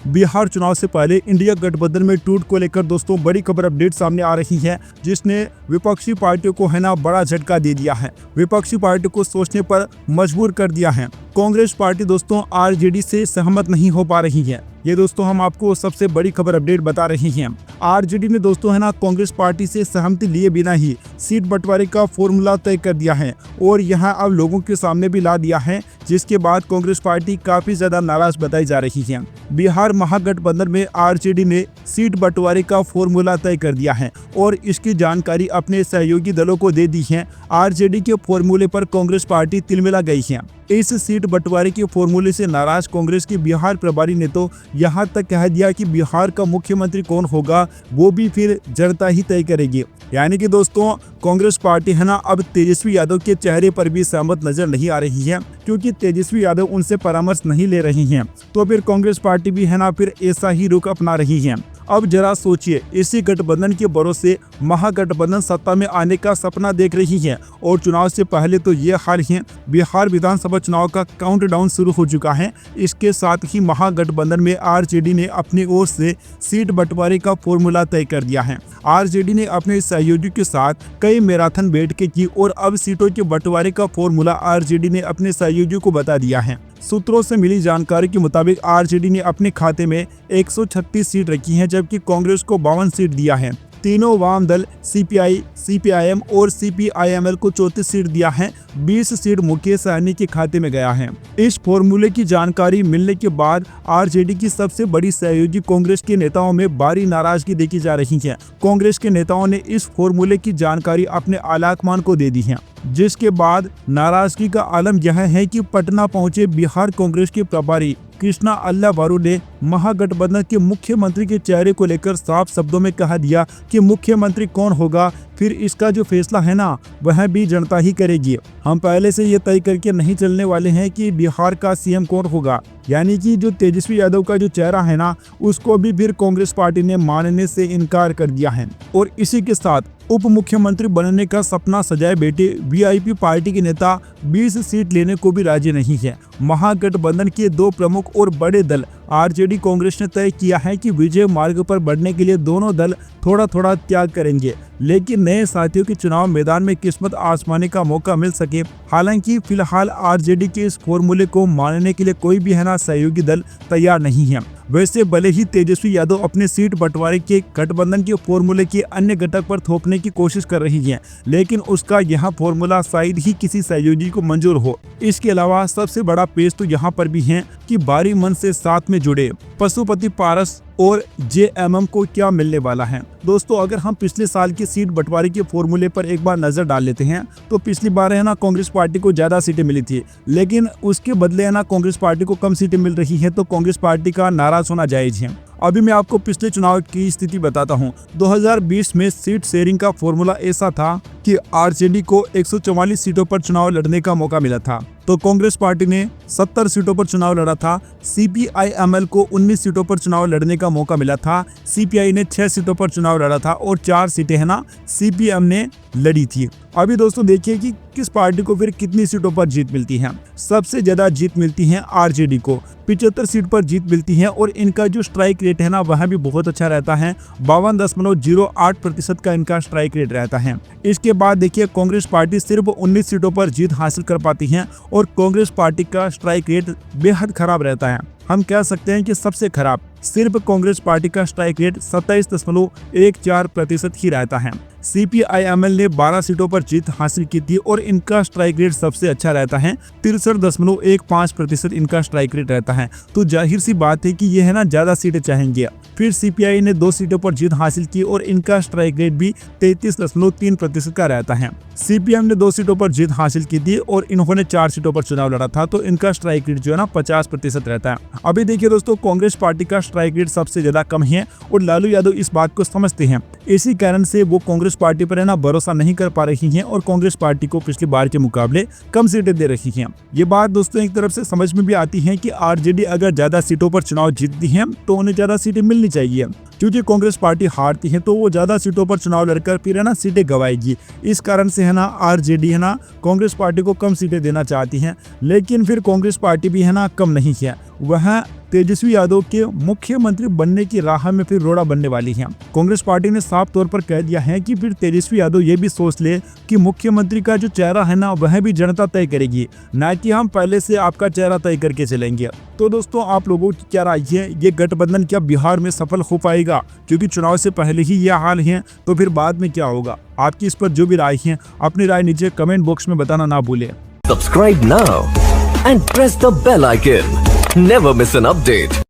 बिहार चुनाव से पहले इंडिया गठबंधन में टूट को लेकर दोस्तों बड़ी खबर अपडेट सामने आ रही है, जिसने विपक्षी पार्टियों को है ना बड़ा झटका दे दिया है। विपक्षी पार्टी को सोचने पर मजबूर कर दिया है। कांग्रेस पार्टी दोस्तों आरजेडी से सहमत नहीं हो पा रही है। ये दोस्तों हम आपको सबसे बड़ी खबर अपडेट बता रहे हैं। आरजेडी ने दोस्तों है ना कांग्रेस पार्टी से सहमति लिए बिना ही सीट बंटवारे का फॉर्मूला तय कर दिया है और यहां अब लोगों के सामने भी ला दिया है, जिसके बाद कांग्रेस पार्टी काफी ज्यादा नाराज बताई जा रही है। बिहार महागठबंधन में आरजेडी ने सीट बंटवारे का फॉर्मूला तय कर दिया है और इसकी जानकारी अपने सहयोगी दलों को दे दी है। आरजेडी के फॉर्मूले पर कांग्रेस पार्टी तिलमिला गई है। इस सीट बंटवारे के फॉर्मूले से नाराज कांग्रेस के बिहार प्रभारी ने तो यहां तक कह दिया कि बिहार का मुख्यमंत्री कौन होगा वो भी फिर जनता ही तय करेगी। यानी कि दोस्तों कांग्रेस पार्टी है ना अब तेजस्वी यादव के चेहरे पर भी सहमत नजर नहीं आ रही है, क्योंकि तेजस्वी यादव उनसे परामर्श नहीं ले रही हैं। तो फिर कांग्रेस पार्टी भी है ना फिर ऐसा ही रुख अपना रही है। अब जरा सोचिए, इसी गठबंधन के भरोसे महागठबंधन सत्ता में आने का सपना देख रही है और चुनाव से पहले तो ये हाल है बिहार विधानसभा चुनाव का काउंटडाउन शुरू हो चुका है। इसके साथ ही महागठबंधन में आरजेडी ने अपनी ओर से सीट बंटवारे का फॉर्मूला तय कर दिया है। आरजेडी ने अपने सहयोगी के साथ कई मैराथन बैठकें की और अब सीटों के बंटवारे का फॉर्मूला आरजेडी ने अपने सहयोगियों को बता दिया है। सूत्रों से मिली जानकारी के मुताबिक आरजेडी ने अपने खाते में 136 सीट रखी हैं, जबकि कांग्रेस को 52 सीट दिया है। तीनों वाम दल सीपीआई, सीपीआईएम और सीपीआईएमएल को 34 सीट दिया है। 20 सीट मुकेश सहनी के खाते में गया है। इस फॉर्मूले की जानकारी मिलने के बाद आरजेडी की सबसे बड़ी सहयोगी कांग्रेस के नेताओं में भारी नाराजगी देखी जा रही है। कांग्रेस के नेताओं ने इस फॉर्मूले की जानकारी अपने आलाकमान को दे दी है, जिसके बाद नाराजगी का आलम यह है कि पटना पहुंचे बिहार कांग्रेस के प्रभारी कृष्णा अल्लावारू ने महागठबंधन के मुख्यमंत्री के चेहरे को लेकर साफ शब्दों में कह दिया कि मुख्यमंत्री कौन होगा फिर इसका जो फैसला है ना वह भी जनता ही करेगी। हम पहले से ये तय करके नहीं चलने वाले हैं कि बिहार का सीएम कौन होगा। यानी कि जो तेजस्वी यादव का जो चेहरा है ना उसको भी फिर कांग्रेस पार्टी ने मानने से इनकार कर दिया है और इसी के साथ उप मुख्यमंत्री बनने का सपना सजाए बैठे वीआईपी पार्टी के नेता 20 सीट लेने को भी राजी नहीं है। महागठबंधन के दो प्रमुख और बड़े दल आरजेडी कांग्रेस ने तय किया है कि विजय मार्ग पर बढ़ने के लिए दोनों दल थोड़ा थोड़ा त्याग करेंगे, लेकिन नए साथियों के चुनाव मैदान में किस्मत आजमाने का मौका मिल सके। हालांकि फिलहाल आरजेडी के इस फॉर्मूले को मानने के लिए कोई भी है ना सहयोगी दल तैयार नहीं है। वैसे भले ही तेजस्वी यादव अपने सीट बंटवारे के गठबंधन के फॉर्मूले के अन्य घटक पर थोपने की कोशिश कर रही है, लेकिन उसका यह फॉर्मूला शायद ही किसी सहयोगी को मंजूर हो। इसके अलावा सबसे बड़ा पेश तो यहाँ पर भी है कि बारी मन से साथ में जुड़े पशुपति पारस और जेएमएम को क्या मिलने वाला है। दोस्तों अगर हम पिछले साल की सीट बंटवारे के फॉर्मूले पर एक बार नजर डाल लेते हैं तो पिछली बार है ना कांग्रेस पार्टी को ज्यादा सीटें मिली थी, लेकिन उसके बदले है ना कांग्रेस पार्टी को कम सीटें मिल रही है, तो कांग्रेस पार्टी का नाराज होना जायज है। अभी मैं आपको पिछले चुनाव की स्थिति बताता हूं। 2020 में सीट शेयरिंग का फॉर्मूला ऐसा था कि आरजेडी को 144 सीटों पर चुनाव लड़ने का मौका मिला था, तो कांग्रेस पार्टी ने 70 सीटों पर चुनाव लड़ा था। सीपीआईएमएल को 19 सीटों पर चुनाव लड़ने का मौका मिला था। सीपीआई ने 6 सीटों पर चुनाव लड़ा था और 4 सीटें है ना सीपीएम ने लड़ी थी। अभी दोस्तों देखिए कि किस पार्टी को फिर कितनी सीटों पर जीत मिलती है। सबसे ज्यादा जीत मिलती है आरजेडी को, 75 सीट पर जीत मिलती है और इनका जो स्ट्राइक रेट है ना वह भी बहुत अच्छा रहता है। 52.08% का इनका स्ट्राइक रेट रहता है। इसके बाद देखिए कांग्रेस पार्टी सिर्फ 19 सीटों पर जीत हासिल कर पाती है और कांग्रेस पार्टी का स्ट्राइक रेट बेहद खराब रहता है। हम कह सकते हैं कि सबसे खराब। सिर्फ कांग्रेस पार्टी का स्ट्राइक रेट 27.14% ही रहता है। सीपीआईएमएल ने 12 सीटों पर जीत हासिल की थी और इनका स्ट्राइक रेट सबसे अच्छा रहता है। 63.15% इनका स्ट्राइक रेट रहता है। तो जाहिर सी बात है कि ये है ना ज्यादा सीटें चाहेंगे। फिर सीपीआई ने 2 सीटों पर जीत हासिल की और इनका स्ट्राइक रेट भी 33.3% का रहता है। सीपीएम ने 2 सीटों पर जीत हासिल की थी और इन्होंने 4 सीटों पर चुनाव लड़ा था, तो इनका स्ट्राइक रेट जो है ना 50% रहता है। अभी देखिए दोस्तों कांग्रेस पार्टी का स्ट्राइक रेट सबसे ज्यादा कम है और लालू यादव इस बात को समझते हैं। इसी कारण से वो कांग्रेस पार्टी पर है ना भरोसा नहीं कर पा रही हैं और कांग्रेस पार्टी को पिछली बार के मुकाबले कम सीटें दे रही हैं। ये बात दोस्तों एक तरफ से समझ में भी आती है कि आरजेडी अगर ज्यादा सीटों पर चुनाव जीतती है तो उन्हें ज्यादा सीटें मिलनी चाहिए, क्योंकि कांग्रेस पार्टी हारती है तो वो ज्यादा सीटों पर चुनाव लड़कर फिर है ना सीटें गवाएगी। इस कारण से है ना आरजेडी है ना कांग्रेस पार्टी को कम सीटें देना चाहती है, लेकिन फिर कांग्रेस पार्टी भी है ना कम नहीं है, वह तेजस्वी यादव के मुख्यमंत्री बनने की राह में फिर रोड़ा बनने वाली है। कांग्रेस पार्टी ने साफ तौर पर कह दिया है कि फिर तेजस्वी यादव ये भी सोच ले कि मुख्यमंत्री का जो चेहरा है ना वह भी जनता तय करेगी, ना कि हम पहले से आपका चेहरा तय करके चलेंगे। तो दोस्तों आप लोगों की क्या राय है, ये गठबंधन क्या बिहार में सफल हो पाएगा? क्योंकि चुनाव से पहले ही यह हाल है, तो फिर बाद में क्या होगा? आपकी इस पर जो भी राय है अपनी राय नीचे कमेंट बॉक्स में बताना ना भूलें। Subscribe now and press the bell icon. Never miss an update.